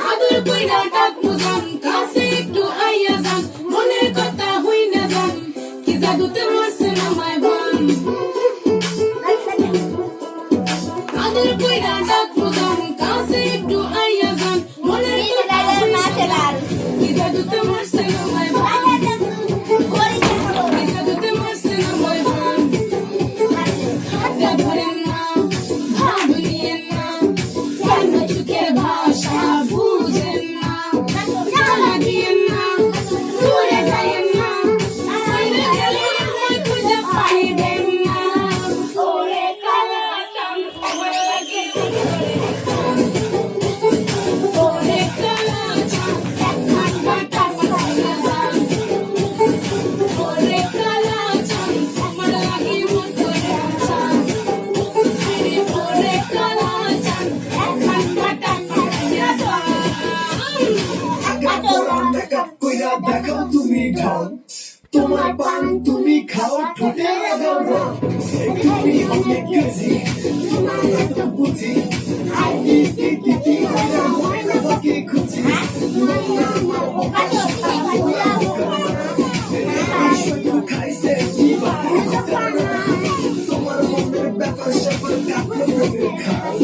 আদর কইরা ডাক মুজান কাছে একটু আইয়া যান মনের কথা হই না যান কি জাদুতে মারছেন আমায় বান আদর কইরা ডাক মুজান কাছে একটু আইয়া যান মনের কথা হই না যান কি জাদুতে মারছেন আমায় বান কি জাদুতে মারছেন আমায় বান হাতটা ধরেন না ভাবিয়েন না কেন চোখের ভাষা বুঝেন না জ্বালা দিয়েন না দূরে যাইয়েন না বাইরে গেলে আমায় খুঁজে পাইবেন না ওরে কালা চাঁদ ওরে কালা চাঁদ একখান কাটা পাইয়া যান ওরে কালা চাঁদ আমার লাগি মন করে চান ওরে কালা চাঁদ একখান কাটা পাইয়া যান কইরা দেখাও তুমি ঢং তোমার পান তুমি খাও ঠোঁটে লাগাও রং তুমি অনেক গেছি তোমার এত বুঝি আই টি কইরা মনে বাকি খুঁজি শুধু খাইছে জীবন তোমার মনের ব্যাপার স্যাপার কাপড় খা